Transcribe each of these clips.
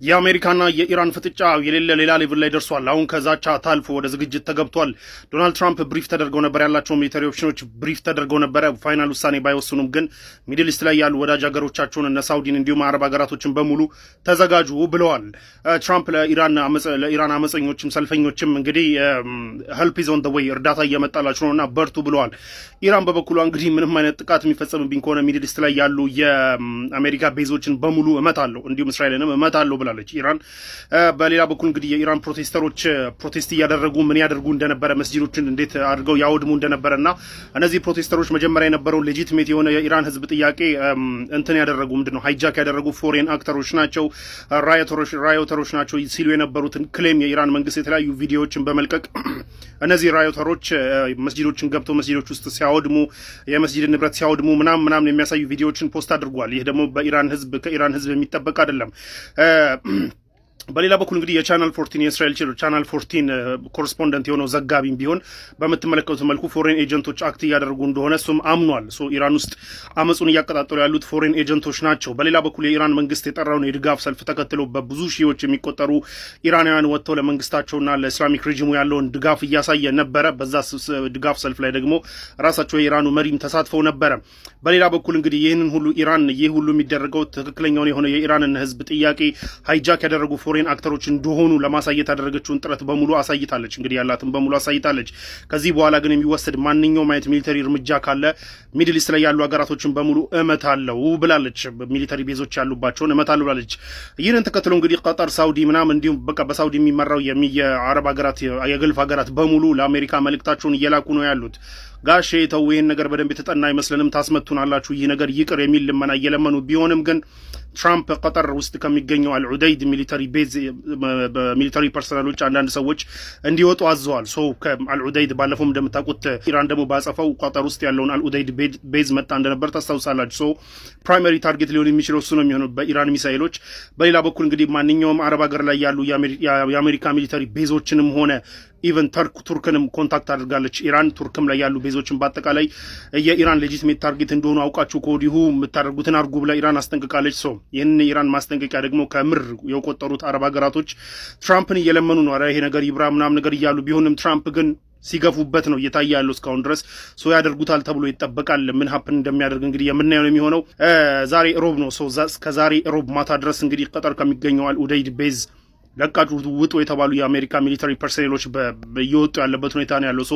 የአሜሪካና የኢራን ፍጥጫ የሌለ ሌላ ሌቭል ላይ ደርሷል። አሁን ከዛቻ ታልፎ ወደ ዝግጅት ተገብቷል። ዶናልድ ትራምፕ ብሪፍ ተደርገው ነበር፣ ያላቸው ሚሊተሪ ኦፕሽኖች ብሪፍ ተደርገው ነበረ። ፋይናል ውሳኔ ባይወስኑም ግን ሚድል ኢስት ላይ ያሉ ወዳጅ ሀገሮቻቸውን እነ ሳውዲን እንዲሁም አረብ ሀገራቶችን በሙሉ ተዘጋጁ ብለዋል። ትራምፕ ለኢራን አመፀኞችም ሰልፈኞችም እንግዲህ ሄልፕ ኢዝ ኦን ዘ ዌይ እርዳታ እየመጣላችሁ ነውና በርቱ ብለዋል። ኢራን በበኩሏ እንግዲህ ምንም አይነት ጥቃት የሚፈጸምብኝ ከሆነ ሚድል ኢስት ላይ ያሉ የአሜሪካ ቤዞችን በሙሉ እመታለሁ፣ እንዲሁም እስራኤልንም እመታለሁ ብላለች ኢራን። በሌላ በኩል እንግዲህ የኢራን ፕሮቴስተሮች ፕሮቴስት እያደረጉ ምን ያደርጉ እንደነበረ መስጂዶችን እንዴት አድርገው ያወድሙ እንደነበረና እነዚህ ፕሮቴስተሮች መጀመሪያ የነበረው ሌጂቲሜት የሆነ የኢራን ህዝብ ጥያቄ እንትን ያደረጉ ምንድነው ሃይጃክ ያደረጉ ፎሬን አክተሮች ናቸው፣ ራዮተሮች ናቸው ሲሉ የነበሩትን ክሌም የኢራን መንግስት የተለያዩ ቪዲዮዎችን በመልቀቅ እነዚህ ራዮተሮች መስጂዶችን ገብተው መስጂዶች ውስጥ ሲያወድሙ የመስጂድ ንብረት ሲያወድሙ ምናምን የሚያሳዩ ቪዲዮዎችን ፖስት አድርጓል። ይህ ደግሞ ከኢራን ህዝብ የሚጠበቅ አይደለም። በሌላ በኩል እንግዲህ የቻናል 14 የእስራኤል ቻናል 14 ኮረስፖንደንት የሆነው ዘጋቢም ቢሆን በምትመለከቱት መልኩ ፎሬን ኤጀንቶች አክት እያደረጉ እንደሆነ እሱም አምኗል። ኢራን ውስጥ አመጹን እያቀጣጠሉ ያሉት ፎሬን ኤጀንቶች ናቸው። በሌላ በኩል የኢራን መንግስት የጠራውን የድጋፍ ሰልፍ ተከትሎ በብዙ ሺዎች የሚቆጠሩ ኢራናውያን ወጥተው ለመንግስታቸውና ለእስላሚክ ሬጂሙ ያለውን ድጋፍ እያሳየ ነበረ። በዛ ድጋፍ ሰልፍ ላይ ደግሞ ራሳቸው የኢራኑ መሪም ተሳትፈው ነበረ። በሌላ በኩል እንግዲህ ይህ ሁሉ የሚደረገው ትክክለኛውን የሆነ የኢራንን ህዝብ ጥያቄ ሃይጃክ ያደረጉ ፎሬን አክተሮች እንደሆኑ ለማሳየት ያደረገችውን ጥረት በሙሉ አሳይታለች። እንግዲህ ያላትን በሙሉ አሳይታለች። ከዚህ በኋላ ግን የሚወሰድ ማንኛውም አይነት ሚሊተሪ እርምጃ ካለ ሚድል ኢስት ላይ ያሉ ሀገራቶችን በሙሉ እመታለሁ ብላለች። ሚሊተሪ ቤዞች ያሉባቸውን እመታለሁ ብላለች። ይህንን ተከትሎ እንግዲህ ቀጠር፣ ሳውዲ ምናምን እንዲሁም በቃ በሳውዲ የሚመራው የአረብ ሀገራት የገልፍ ሀገራት በሙሉ ለአሜሪካ መልእክታቸውን እየላኩ ነው ያሉት። ጋሼ ተው፣ ይህን ነገር በደንብ የተጠና አይመስልንም፣ ታስመቱናላችሁ፣ ይህ ነገር ይቅር የሚል ልመና እየለመኑ ቢሆንም ግን ትራምፕ ቀጠር ውስጥ ከሚገኘው አልዑደይድ ሚሊተሪ ቤዝ ሚሊተሪ ፐርሰናሎች አንዳንድ ሰዎች እንዲወጡ አዘዋል። አልዑደይድ ባለፈው እንደምታውቁት ኢራን ደግሞ ባጸፈው ቀጠር ውስጥ ያለውን አልዑደይድ ቤዝ መጣ እንደነበር ታስታውሳላችሁ። ፕራይመሪ ታርጌት ሊሆን የሚችለው እሱ ነው የሚሆነው በኢራን ሚሳይሎች። በሌላ በኩል እንግዲህ ማንኛውም አረብ ሀገር ላይ ያሉ የአሜሪካ ሚሊተሪ ቤዞችንም ሆነ ኢቨን ቱርክንም ኮንታክት አድርጋለች ኢራን። ቱርክም ላይ ያሉ ቤዞችን በአጠቃላይ የኢራን ሌጂቲሜት ታርጌት እንደሆኑ አውቃችሁ ከወዲሁ የምታደርጉትን አድርጉ ብላ ኢራን አስጠንቅቃለች። ይህንን የኢራን ማስጠንቀቂያ ደግሞ ከምር የቆጠሩት አረብ ሀገራቶች ትራምፕን እየለመኑ ነው፣ ይሄ ነገር ይብራ ምናምን ነገር እያሉ ቢሆንም ትራምፕ ግን ሲገፉበት ነው እየታየ ያለው እስካሁን ድረስ። ያደርጉታል ተብሎ ይጠበቃል። ምን ሀፕን እንደሚያደርግ እንግዲህ የምናየው ነው የሚሆነው። ዛሬ ሮብ ነው። ከዛሬ ሮብ ማታ ድረስ እንግዲህ ቀጠር ከሚገኘው አልዑደይድ ቤዝ ለቃችሁ ውጡ የተባሉ የአሜሪካ ሚሊተሪ ፐርሰኔሎች እየወጡ ያለበት ሁኔታ ነው ያለው።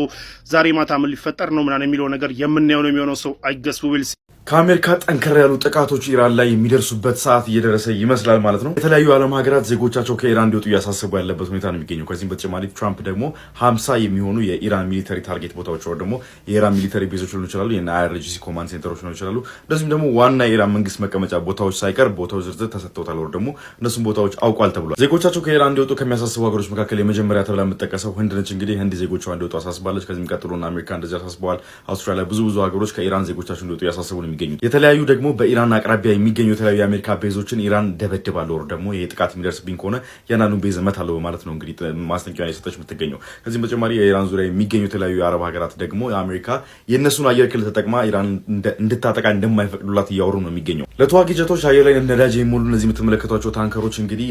ዛሬ ማታ ምን ሊፈጠር ነው ምናምን የሚለው ነገር የምናየው ነው የሚሆነው። አይገስ ዊል ከአሜሪካ ጠንከር ያሉ ጥቃቶች ኢራን ላይ የሚደርሱበት ሰዓት እየደረሰ ይመስላል ማለት ነው። የተለያዩ ዓለም ሀገራት ዜጎቻቸው ከኢራን እንዲወጡ እያሳሰቡ ያለበት ሁኔታ ነው የሚገኘው። ከዚህም በተጨማሪ ትራምፕ ደግሞ 50 የሚሆኑ የኢራን ሚሊተሪ ታርጌት ቦታዎች ወይ ደግሞ የኢራን ሚሊተሪ ቤዞች ሊሆኑ ይችላሉ፣ የአይአርጂሲ ኮማንድ ሴንተሮች ሊሆኑ ይችላሉ፣ እንደዚሁም ደግሞ ዋና የኢራን መንግስት መቀመጫ ቦታዎች ሳይቀር ቦታው ዝርዝር ተሰጥተውታል፣ ወይ ደግሞ እነሱም ቦታዎች አውቋል ተብሏል። ዜጎቻቸው ከኢራን እንዲወጡ ከሚያሳስቡ ሀገሮች መካከል የመጀመሪያ ተብላ የምትጠቀሰው ህንድ ነች። እንግዲህ ህንድ ዜጎቿ እንዲወጡ አሳስባለች። ከዚህም ቀጥሎና አሜሪካ እንደዚህ አሳስበዋል። አውስትራሊያ፣ ብዙ ሀገሮች ከኢራን ዜጎቻቸው እንዲወጡ እያሳሰቡ ነው የሚገኙት። የተለያዩ ደግሞ በኢራን አቅራቢያ የሚገኙ የተለያዩ የአሜሪካ ቤዞችን ኢራን ደበድባለሁ ወይ ደግሞ ይሄ ጥቃት የሚደርስብኝ ከሆነ ያንኑ ቤዝ እመታለሁ በማለት ነው እንግዲህ ማስጠንቀቂያ የሰጠች የምትገኘው። ከዚህም በተጨማሪ የኢራን ዙሪያ የሚገኙ የተለያዩ የአረብ ሀገራት ደግሞ አሜሪካ የእነሱን አየር ክልል ተጠቅማ ኢራን እንድታጠቃ እንደማይፈቅዱላት እያወሩ ነው የሚገኘው። ለተዋጊ ጀቶች አየር ላይ ነዳጅ የሚሞሉ እነዚህ የምትመለከቷቸው ታንከሮች እንግዲህ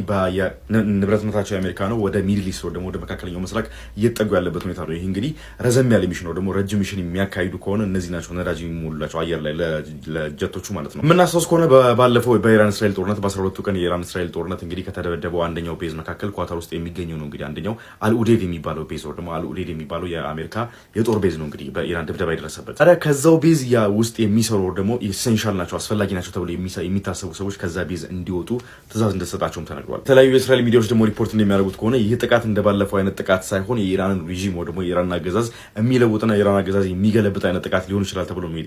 ንብረትነታቸው የአሜሪካ ነው ወደ ሚድል ኢስት ወይ ደግሞ ወደ መካከለኛው ምስራቅ እየተጠጉ ያለበት ሁኔታ ነው። ይህ እንግዲህ ረዘም ያለ ሚሽን ነው ደግሞ ረጅም ሚሽን የሚያካሂዱ ከሆነ እነዚህ ናቸው ነዳጅ የሚሞሉላቸው አየር ላይ ለጀቶቹ ማለት ነው። የምናስታውስ ከሆነ ባለፈው በኢራን እስራኤል ጦርነት በ12ቱ ቀን የኢራን እስራኤል ጦርነት እንግዲህ ከተደበደበው አንደኛው ቤዝ መካከል ኳታር ውስጥ የሚገኘው ነው። እንግዲህ አንደኛው አልዑዴድ የሚባለው ቤዝ ወይ ደግሞ አልዑዴድ የሚባለው የአሜሪካ የጦር ቤዝ ነው እንግዲህ በኢራን ድብደባ የደረሰበት። ታዲያ ከዛው ቤዝ ውስጥ የሚሰሩ ደግሞ ኢሴንሻል ናቸው አስፈላጊ ናቸው ተብሎ የሚታሰቡ ሰዎች ከዛ ቤዝ እንዲወጡ ትእዛዝ እንደተሰጣቸውም ተነግሯል። የተለያዩ የእስራኤል ሚዲያዎች ደግሞ ሪፖርት እንደሚያደርጉት ከሆነ ይህ ጥቃት እንደባለፈው አይነት ጥቃት ሳይሆን የኢራንን ሬጂም ወይ ደግሞ የኢራን አገዛዝ የሚለውጥና የኢራን አገዛዝ የሚገለብጥ አይነት ጥቃት ሊሆን ይችላል ተብሎ ነው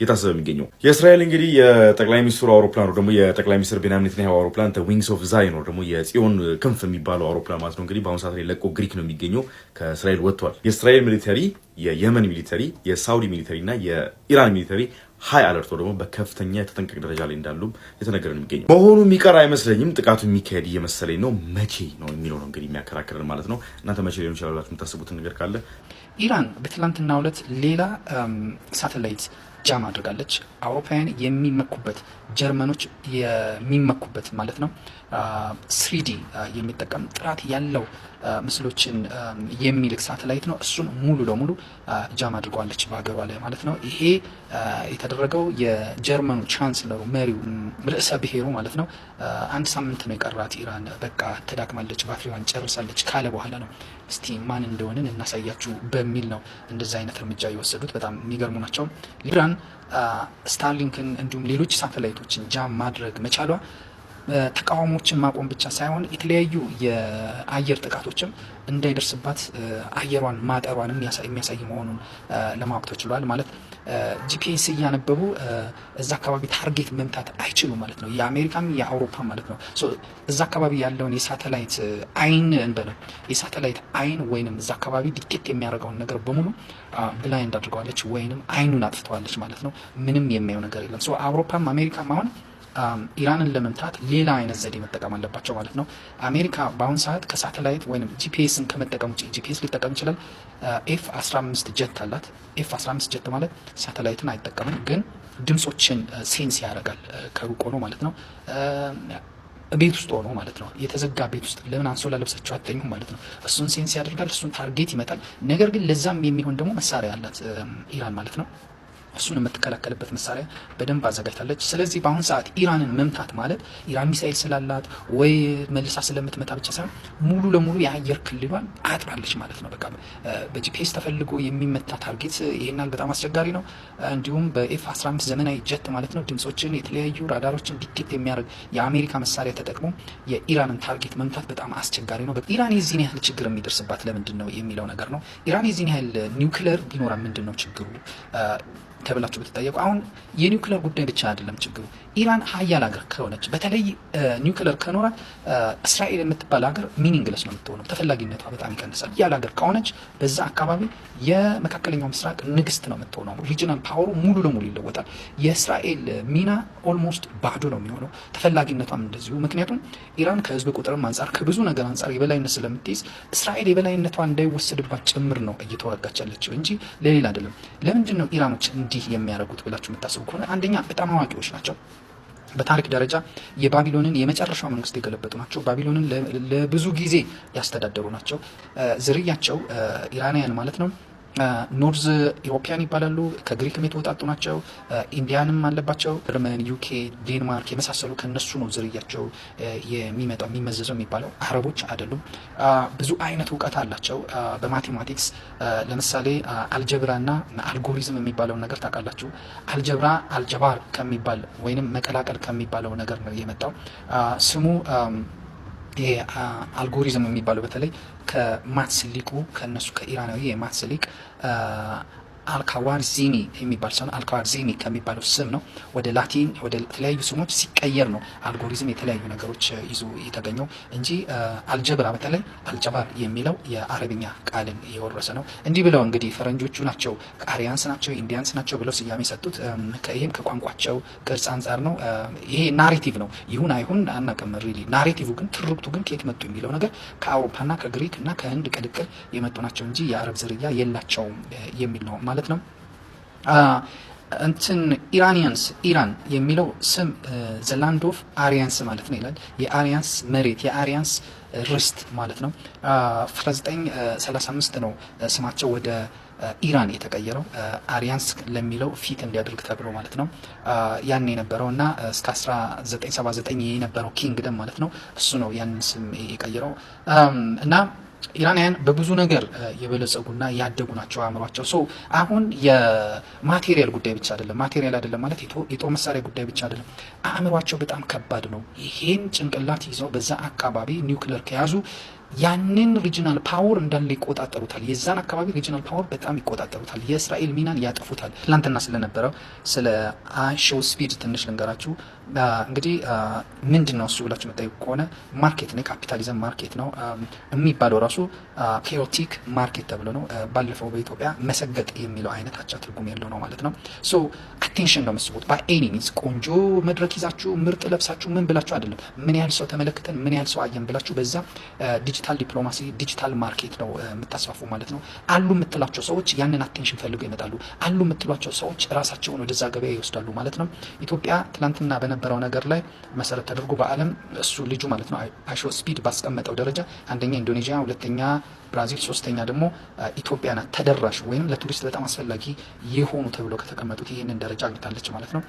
የታሰበ የሚገኘው። የእስራኤል እንግዲህ የጠቅላይ ሚኒስትሩ አውሮፕላን ደግሞ የጠቅላይ ሚኒስትር ቤንያሚን ኔታንያሁ አውሮፕላን ዊንግስ ኦፍ ዛይን ነው ደግሞ የጽዮን ክንፍ የሚባለው አውሮፕላን ማለት ነው እንግዲህ በአሁኑ ሰዓት ላይ ለቆ ግሪክ ነው የሚገኘው፣ ከእስራኤል ወጥቷል። የእስራኤል ሚሊተሪ፣ የየመን ሚሊተሪ፣ የሳውዲ ሚሊተሪ እና የኢራን ሚሊተሪ ሀይ አለርቶ ደግሞ በከፍተኛ የተጠንቀቅ ደረጃ ላይ እንዳሉም የተነገረ ነው የሚገኘው። መሆኑ የሚቀር አይመስለኝም። ጥቃቱ የሚካሄድ እየመሰለኝ ነው። መቼ ነው የሚለው ነው እንግዲህ የሚያከራክረን ማለት ነው። እናንተ መቼ ሊሆን ይችላላችሁ የምታስቡትን ነገር ካለ ኢራን በትላንትናው ዕለት ሌላ ሳተላይት ጃም አድርጋለች። አውሮፓውያን የሚመኩበት ጀርመኖች የሚመኩበት ማለት ነው 3D የሚጠቀም ጥራት ያለው ምስሎችን የሚልክ ሳተላይት ነው። እሱን ሙሉ ለሙሉ ጃም አድርጓለች በሀገሯ ላይ ማለት ነው። ይሄ የተደረገው የጀርመኑ ቻንስለሩ መሪው ርዕሰ ብሔሩ ማለት ነው አንድ ሳምንት ነው የቀራት ኢራን በቃ ተዳክማለች፣ ባትሪዋን ጨርሳለች ካለ በኋላ ነው እስቲ ማን እንደሆነን እናሳያችሁ በሚል ነው እንደዛ አይነት እርምጃ የወሰዱት። በጣም የሚገርሙ ናቸው። ኢራን ስታርሊንክን እንዲሁም ሌሎች ሳተላይቶችን ጃም ማድረግ መቻሏ ተቃዋሞችን ማቆም ብቻ ሳይሆን የተለያዩ የአየር ጥቃቶችም እንዳይደርስባት አየሯን ማጠሯንም የሚያሳይ መሆኑን ለማወቅ ተችሏል። ማለት ጂፒኤስ እያነበቡ እዛ አካባቢ ታርጌት መምታት አይችሉ ማለት ነው። የአሜሪካም የአውሮፓ ማለት ነው። እዛ አካባቢ ያለውን የሳተላይት አይን እንበለው የሳተላይት አይን ወይንም እዛ አካባቢ ዲቴክት የሚያደርገውን ነገር በሙሉ ብላይንድ አድርገዋለች ወይንም አይኑን አጥፍተዋለች ማለት ነው። ምንም የሚያየው ነገር የለም። አውሮፓም አሜሪካም አሁን ኢራንን ለመምታት ሌላ አይነት ዘዴ መጠቀም አለባቸው ማለት ነው። አሜሪካ በአሁን ሰዓት ከሳተላይት ወይም ጂፒኤስን ከመጠቀም ውጭ ጂፒኤስ ሊጠቀም ይችላል። ኤፍ-15 ጀት አላት። ኤፍ-15 ጀት ማለት ሳተላይትን አይጠቀምም፣ ግን ድምጾችን ሴንስ ያደርጋል ከሩቅ ሆኖ ማለት ነው። ቤት ውስጥ ሆኖ ማለት ነው። የተዘጋ ቤት ውስጥ ለምን አንሶላ ለብሳችሁ አትተኙ ማለት ነው። እሱን ሴንስ ያደርጋል፣ እሱን ታርጌት ይመጣል። ነገር ግን ለዛም የሚሆን ደግሞ መሳሪያ አላት ኢራን ማለት ነው። እሱን የምትከላከልበት መሳሪያ በደንብ አዘጋጅታለች። ስለዚህ በአሁን ሰዓት ኢራንን መምታት ማለት ኢራን ሚሳኤል ስላላት ወይ መልሳ ስለምትመታ ብቻ ሳይሆን ሙሉ ለሙሉ የአየር ክልሏን አጥራለች ማለት ነው። በቃ በጂፒኤስ ተፈልጎ የሚመታ ታርጌት ይሄናል በጣም አስቸጋሪ ነው። እንዲሁም በኤፍ-15 ዘመናዊ ጀት ማለት ነው ድምጾችን፣ የተለያዩ ራዳሮችን ዲቴክት የሚያደርግ የአሜሪካ መሳሪያ ተጠቅሞ የኢራንን ታርጌት መምታት በጣም አስቸጋሪ ነው። ኢራን የዚህን ያህል ችግር የሚደርስባት ለምንድን ነው የሚለው ነገር ነው። ኢራን የዚህን ያህል ኒውክሌር ቢኖራ ምንድን ነው ችግሩ ተብላችሁ ብትጠየቁ አሁን የኒውክሌር ጉዳይ ብቻ አይደለም ችግሩ። ኢራን ሀያል ሀገር ከሆነች በተለይ ኒውክሌር ከኖራት እስራኤል የምትባል ሀገር ሚኒንግለስ ነው የምትሆነው፣ ተፈላጊነቷ በጣም ይቀንሳል። ሀያል ሀገር ከሆነች በዛ አካባቢ የመካከለኛው ምስራቅ ንግስት ነው የምትሆነው። ሪጂናል ፓወሩ ሙሉ ለሙሉ ይለወጣል። የእስራኤል ሚና ኦልሞስት ባዶ ነው የሚሆነው፣ ተፈላጊነቷም እንደዚሁ። ምክንያቱም ኢራን ከህዝብ ቁጥርም አንጻር ከብዙ ነገር አንጻር የበላይነት ስለምትይዝ እስራኤል የበላይነቷ እንዳይወሰድባት ጭምር ነው እየተዋጋች ያለችው እንጂ ለሌላ አይደለም። ለምንድን ነው ኢራኖች እንዲህ የሚያደርጉት ብላችሁ የምታስቡ ከሆነ አንደኛ በጣም አዋቂዎች ናቸው። በታሪክ ደረጃ የባቢሎንን የመጨረሻው መንግስት የገለበጡ ናቸው። ባቢሎንን ለብዙ ጊዜ ያስተዳደሩ ናቸው። ዝርያቸው ኢራናውያን ማለት ነው ኖርዝ ኢሮፒያን ይባላሉ። ከግሪክም የተወጣጡ ናቸው። ኢንዲያንም አለባቸው። ጀርመን፣ ዩኬ፣ ዴንማርክ የመሳሰሉ ከነሱ ነው ዝርያቸው የሚመጣው የሚመዘዘው የሚባለው። አረቦች አይደሉም። ብዙ አይነት እውቀት አላቸው በማቴማቲክስ ለምሳሌ አልጀብራና አልጎሪዝም የሚባለው ነገር ታውቃላችሁ። አልጀብራ አልጀባር ከሚባል ወይንም መቀላቀል ከሚባለው ነገር ነው የመጣው ስሙ። ይሄ አልጎሪዝም የሚባለው በተለይ ከማትስ ሊቁ ከነሱ ከኢራናዊ የማትስ ሊቅ አልካዋርዚሚ የሚባል ሰው ነው። አልካዋርዚሚ ከሚባለው ስም ነው ወደ ላቲን ወደ ተለያዩ ስሞች ሲቀየር ነው አልጎሪዝም የተለያዩ ነገሮች ይዞ የተገኘው እንጂ አልጀብራ በተለይ አልጀባር የሚለው የአረብኛ ቃልን የወረሰ ነው። እንዲህ ብለው እንግዲህ ፈረንጆቹ ናቸው አሪያንስ ናቸው ኢንዲያንስ ናቸው ብለው ስያሜ ሰጡት። ይህም ከቋንቋቸው ቅርጽ አንጻር ነው። ይሄ ናሬቲቭ ነው። ይሁን አይሁን አናውቅም። ሪሊ ናሬቲቭ ግን ትርክቱ ግን ከየት መጡ የሚለው ነገር ከአውሮፓና ከግሪክ እና ከህንድ ቅልቅል የመጡ ናቸው እንጂ የአረብ ዝርያ የላቸውም የሚል ነው ማለት ነው። እንትን ኢራኒያንስ ኢራን የሚለው ስም ዘ ላንድ ኦፍ አሪያንስ ማለት ነው ይላል። የአሪያንስ መሬት የአሪያንስ ርስት ማለት ነው። 1935 ነው ስማቸው ወደ ኢራን የተቀየረው አሪያንስ ለሚለው ፊት እንዲያደርግ ተብሎ ማለት ነው። ያን የነበረው እና እስከ 1979 የነበረው ኪንግደም ማለት ነው እሱ ነው ያንን ስም የቀየረው እና ኢራናውያን በብዙ ነገር የበለጸጉና ያደጉ ናቸው አእምሯቸው። አሁን የማቴሪያል ጉዳይ ብቻ አይደለም። ማቴሪያል አይደለም ማለት የጦር መሳሪያ ጉዳይ ብቻ አይደለም። አእምሯቸው በጣም ከባድ ነው። ይሄን ጭንቅላት ይዘው በዛ አካባቢ ኒውክሌር ከያዙ ያንን ሪጂናል ፓወር እንዳለ ይቆጣጠሩታል። የዛን አካባቢ ሪጂናል ፓወር በጣም ይቆጣጠሩታል። የእስራኤል ሚናን ያጠፉታል። ትላንትና ስለነበረው ስለ ሾው ስፒድ ትንሽ ልንገራችሁ። እንግዲህ ምንድን ነው እሱ ብላችሁ መጠየቁ ከሆነ ማርኬት ነው፣ የካፒታሊዝም ማርኬት ነው የሚባለው ራሱ ኬዮቲክ ማርኬት ተብሎ ነው። ባለፈው በኢትዮጵያ መሰገጥ የሚለው አይነት አቻ ትርጉም ያለው ነው ማለት ነው። አቴንሽን ነው መስቡት ባይ ኤኒ ሚንስ ቆንጆ መድረክ ይዛችሁ ምርጥ ለብሳችሁ ምን ብላችሁ አይደለም። ምን ያህል ሰው ተመለከተን ምን ያህል ሰው አየን ብላችሁ በዛ ዲጂታል ዲፕሎማሲ፣ ዲጂታል ማርኬት ነው የምታስፋፉ ማለት ነው። አሉ የምትሏቸው ሰዎች ያንን አቴንሽን ፈልገው ይመጣሉ። አሉ የምትሏቸው ሰዎች ራሳቸውን ወደዛ ገበያ ይወስዳሉ ማለት ነው። ኢትዮጵያ ትላንትና በነበረው ነገር ላይ መሰረት ተደርጎ በዓለም እሱ ልጁ ማለት ነው አይሾ ስፒድ ባስቀመጠው ደረጃ አንደኛ ኢንዶኔዥያ፣ ሁለተኛ ብራዚል፣ ሶስተኛ ደግሞ ኢትዮጵያ ናት ተደራሽ ወይም ለቱሪስት በጣም አስፈላጊ የሆኑ ተብለው ከተቀመጡት ይህንን ደረጃ አግኝታለች ማለት ነው።